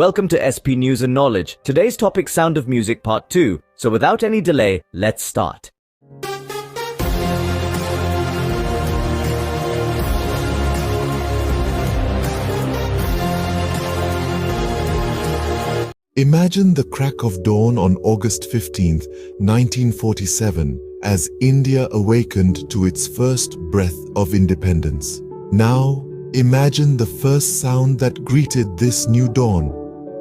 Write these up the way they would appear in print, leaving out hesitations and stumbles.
Welcome to SP News and Knowledge. Today's topic, Sound of Music Part 2. So without any delay, let's start. Imagine the crack of dawn on August 15, 1947, as India awakened to its first breath of independence. Now, imagine the first sound that greeted this new dawn,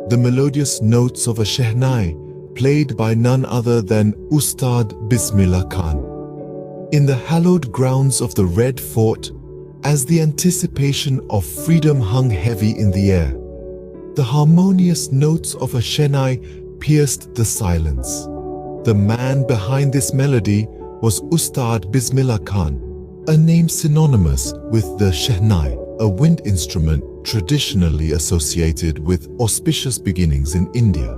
the melodious notes of a Shehnai, played by none other than Ustad Bismillah Khan. In the hallowed grounds of the Red Fort, as the anticipation of freedom hung heavy in the air, the harmonious notes of a Shehnai pierced the silence. The man behind this melody was Ustad Bismillah Khan, a name synonymous with the Shehnai, a wind instrument traditionally associated with auspicious beginnings in India.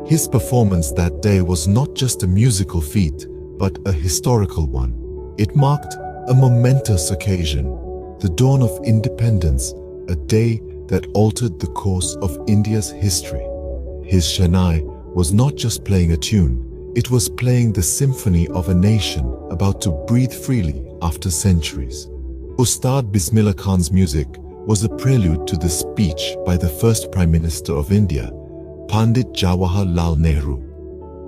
His performance that day was not just a musical feat, but a historical one. It marked a momentous occasion, the dawn of independence, a day that altered the course of India's history. His Shehnai was not just playing a tune, it was playing the symphony of a nation about to breathe freely after centuries. Ustad Bismillah Khan's music was a prelude to the speech by the first Prime Minister of India, Pandit Jawaharlal Nehru.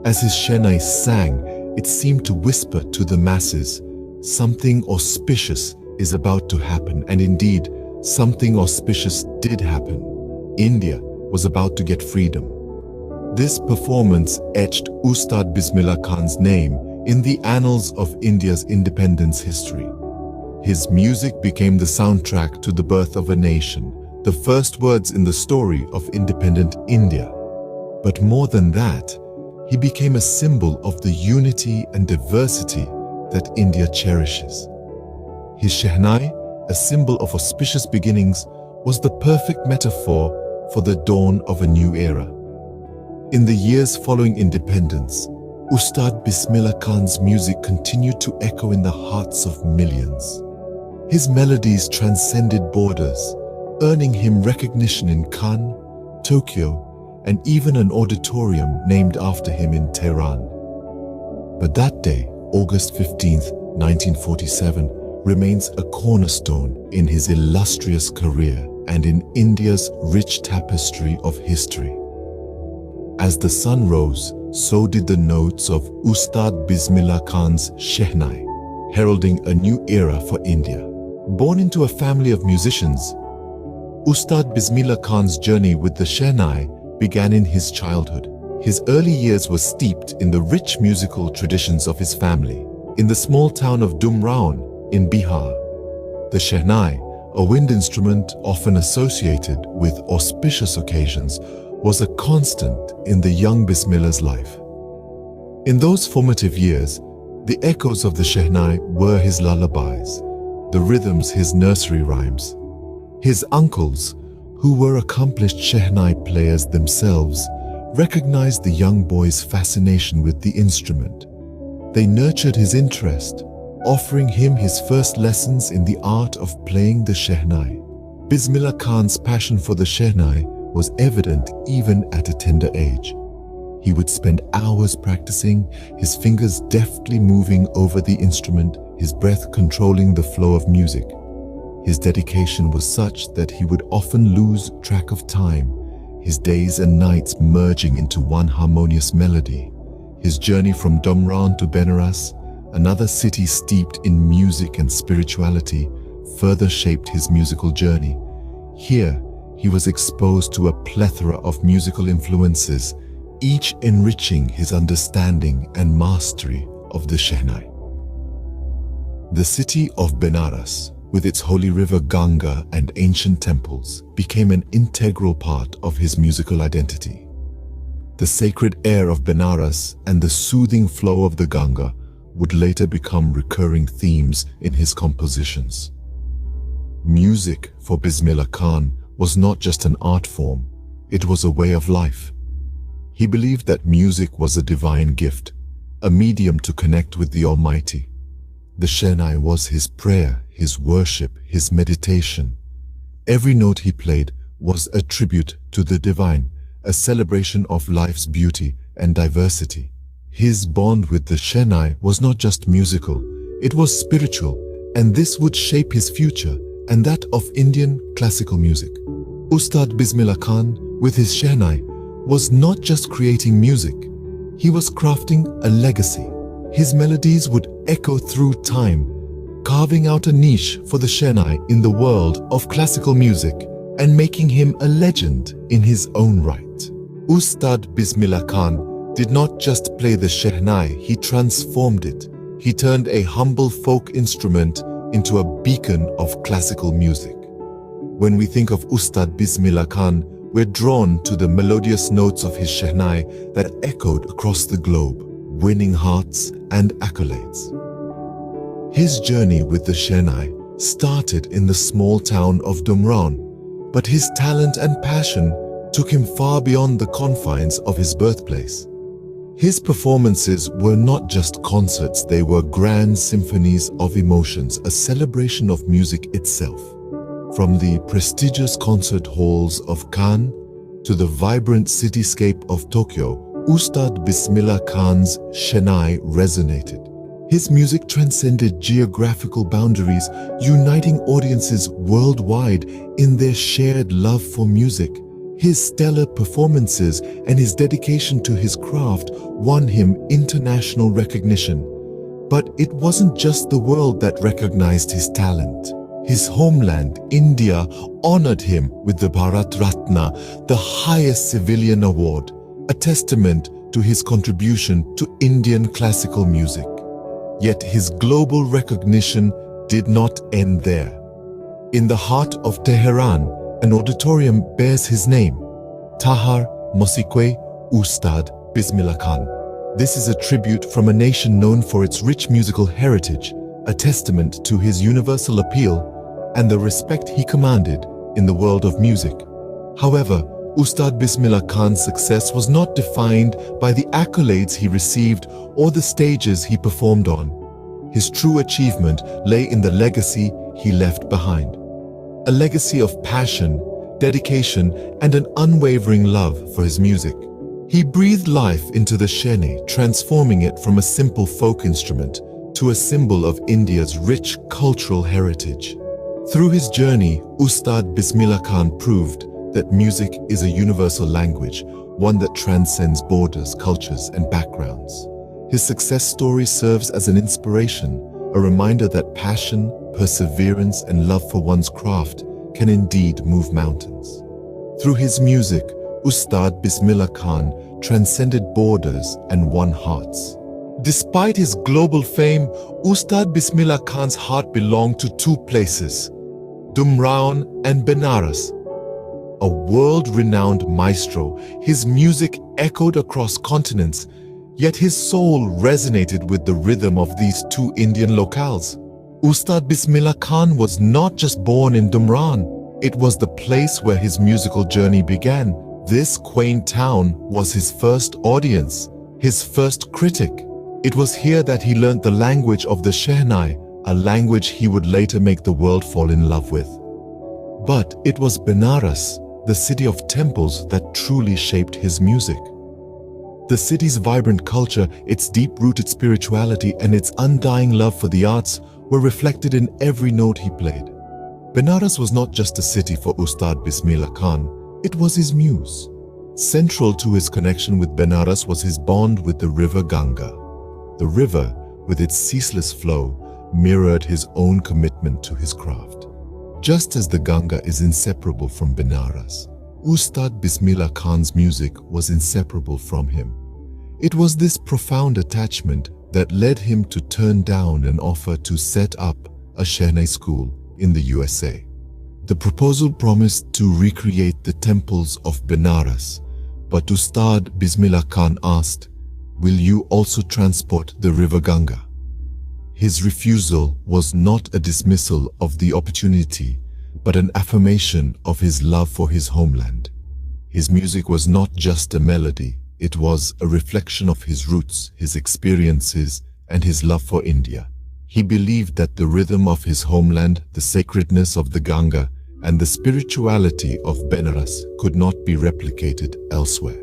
As his Shehnai sang, it seemed to whisper to the masses, something auspicious is about to happen, and indeed, something auspicious did happen. India was about to get freedom. This performance etched Ustad Bismillah Khan's name in the annals of India's independence history. His music became the soundtrack to the birth of a nation, the first words in the story of independent India. But more than that, he became a symbol of the unity and diversity that India cherishes. His Shehnai, a symbol of auspicious beginnings, was the perfect metaphor for the dawn of a new era. In the years following independence, Ustad Bismillah Khan's music continued to echo in the hearts of millions. His melodies transcended borders, earning him recognition in Cannes, Tokyo, and even an auditorium named after him in Tehran. But that day, August 15, 1947, remains a cornerstone in his illustrious career and in India's rich tapestry of history. As the sun rose, so did the notes of Ustad Bismillah Khan's Shehnai, heralding a new era for India. Born into a family of musicians, Ustad Bismillah Khan's journey with the Shehnai began in his childhood. His early years were steeped in the rich musical traditions of his family. In the small town of Dumraon, in Bihar, the Shehnai, a wind instrument often associated with auspicious occasions, was a constant in the young Bismillah's life. In those formative years, the echoes of the Shehnai were his lullabies, the rhythms his nursery rhymes. His uncles, who were accomplished Shehnai players themselves, recognized the young boy's fascination with the instrument. They nurtured his interest, offering him his first lessons in the art of playing the Shehnai. Bismillah Khan's passion for the Shehnai was evident even at a tender age. He would spend hours practicing, his fingers deftly moving over the instrument, his breath controlling the flow of music. His dedication was such that he would often lose track of time, his days and nights merging into one harmonious melody. His journey from Dumraon to Benares, another city steeped in music and spirituality, further shaped his musical journey. Here, he was exposed to a plethora of musical influences, each enriching his understanding and mastery of the Shehnai. The city of Benares, with its holy river Ganga and ancient temples, became an integral part of his musical identity. The sacred air of Benares and the soothing flow of the Ganga would later become recurring themes in his compositions. Music for Bismillah Khan was not just an art form, it was a way of life. He believed that music was a divine gift, a medium to connect with the Almighty. The Shehnai was his prayer, his worship, his meditation. Every note he played was a tribute to the divine, a celebration of life's beauty and diversity. His bond with the Shehnai was not just musical, it was spiritual, and this would shape his future and that of Indian classical music. Ustad Bismillah Khan, with his Shehnai, was not just creating music, he was crafting a legacy. His melodies would echo through time, carving out a niche for the Shehnai in the world of classical music and making him a legend in his own right. Ustad Bismillah Khan did not just play the Shehnai, he transformed it. He turned a humble folk instrument into a beacon of classical music. When we think of Ustad Bismillah Khan, we're drawn to the melodious notes of his Shehnai that echoed across the globe, winning hearts and accolades. His journey with the Shehnai started in the small town of Dumraon, but his talent and passion took him far beyond the confines of his birthplace. His performances were not just concerts, they were grand symphonies of emotions, a celebration of music itself. From the prestigious concert halls of Cannes to the vibrant cityscape of Tokyo, Ustad Bismillah Khan's Shehnai resonated. His music transcended geographical boundaries, uniting audiences worldwide in their shared love for music. His stellar performances and his dedication to his craft won him international recognition. But it wasn't just the world that recognized his talent. His homeland, India, honored him with the Bharat Ratna, the highest civilian award, a testament to his contribution to Indian classical music. Yet his global recognition did not end there. In the heart of Tehran, an auditorium bears his name, Tahar Mosikwe Ustad Bismillah Khan. This is a tribute from a nation known for its rich musical heritage, a testament to his universal appeal and the respect he commanded in the world of music. However, Ustad Bismillah Khan's success was not defined by the accolades he received or the stages he performed on. His true achievement lay in the legacy he left behind. A legacy of passion, dedication, and an unwavering love for his music. He breathed life into the Shehnai, transforming it from a simple folk instrument to a symbol of India's rich cultural heritage. Through his journey, Ustad Bismillah Khan proved that music is a universal language, one that transcends borders, cultures, and backgrounds. His success story serves as an inspiration, a reminder that passion, perseverance, and love for one's craft can indeed move mountains. Through his music, Ustad Bismillah Khan transcended borders and won hearts. Despite his global fame, Ustad Bismillah Khan's heart belonged to two places, Dumraon and Benares. A world-renowned maestro, his music echoed across continents, yet his soul resonated with the rhythm of these two Indian locales. Ustad Bismillah Khan was not just born in Dumraon, it was the place where his musical journey began. This quaint town was his first audience, his first critic. It was here that he learned the language of the Shehnai, a language he would later make the world fall in love with. But it was Benares, the city of temples, that truly shaped his music. The city's vibrant culture, its deep-rooted spirituality, and its undying love for the arts were reflected in every note he played. Benares was not just a city for Ustad Bismillah Khan, it was his muse. Central to his connection with Benares was his bond with the river Ganga. The river, with its ceaseless flow, mirrored his own commitment to his craft. Just as the Ganga is inseparable from Benares, Ustad Bismillah Khan's music was inseparable from him. It was this profound attachment that led him to turn down an offer to set up a Shehnai school in the USA. The proposal promised to recreate the temples of Benares, but Ustad Bismillah Khan asked, "Will you also transport the river Ganga?" His refusal was not a dismissal of the opportunity, but an affirmation of his love for his homeland. His music was not just a melody, it was a reflection of his roots, his experiences, and his love for India. He believed that the rhythm of his homeland, the sacredness of the Ganga, and the spirituality of Benares could not be replicated elsewhere.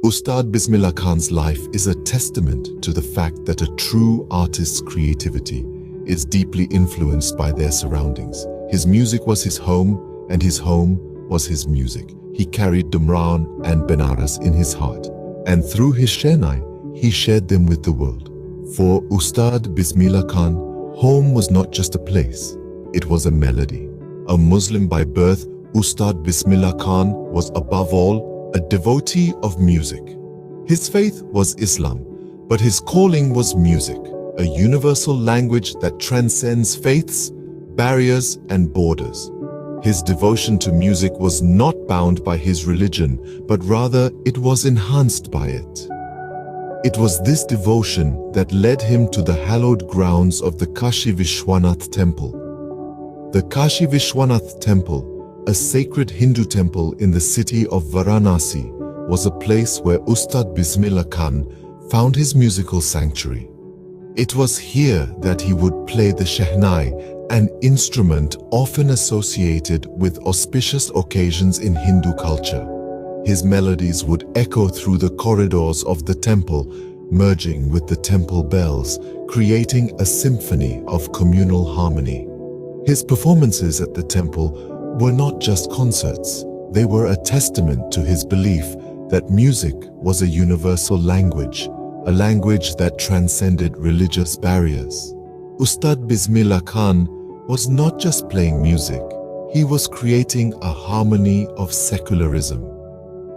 Ustad Bismillah Khan's life is a testament to the fact that a true artist's creativity is deeply influenced by their surroundings. His music was his home, and his home was his music. He carried Dumran and Benares in his heart, and through his Shehnai, he shared them with the world. For Ustad Bismillah Khan, home was not just a place, it was a melody. A Muslim by birth, Ustad Bismillah Khan was above all a devotee of music. His faith was Islam, but his calling was music, a universal language that transcends faiths, barriers, and borders. His devotion to music was not bound by his religion, but rather it was enhanced by it. It was this devotion that led him to the hallowed grounds of the Kashi Vishwanath temple. The Kashi Vishwanath temple, a sacred Hindu temple in the city of Varanasi, was a place where Ustad Bismillah Khan found his musical sanctuary. It was here that he would play the Shehnai, an instrument often associated with auspicious occasions in Hindu culture. His melodies would echo through the corridors of the temple, merging with the temple bells, creating a symphony of communal harmony. His performances at the temple were not just concerts, they were a testament to his belief that music was a universal language, a language that transcended religious barriers. Ustad Bismillah Khan was not just playing music, he was creating a harmony of secularism.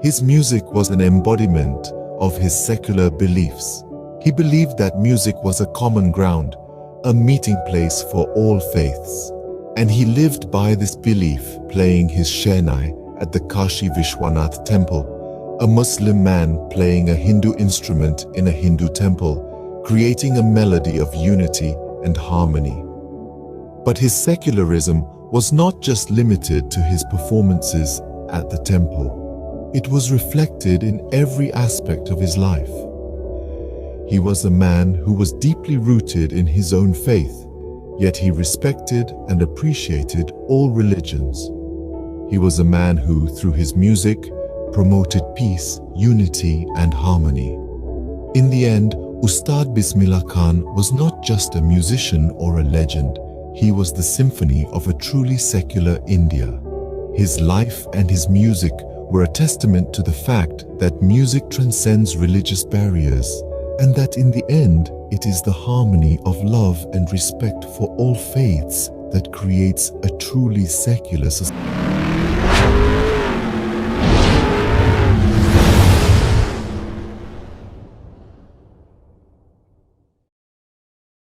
His music was an embodiment of his secular beliefs. He believed that music was a common ground, a meeting place for all faiths. And he lived by this belief, playing his Shehnai at the Kashi Vishwanath temple, a Muslim man playing a Hindu instrument in a Hindu temple, creating a melody of unity and harmony. But his secularism was not just limited to his performances at the temple. It was reflected in every aspect of his life. He was a man who was deeply rooted in his own faith, yet he respected and appreciated all religions. He was a man who, through his music, promoted peace, unity, and harmony. In the end, Ustad Bismillah Khan was not just a musician or a legend, he was the symphony of a truly secular India. His life and his music were a testament to the fact that music transcends religious barriers, and that in the end, it is the harmony of love and respect for all faiths that creates a truly secular society.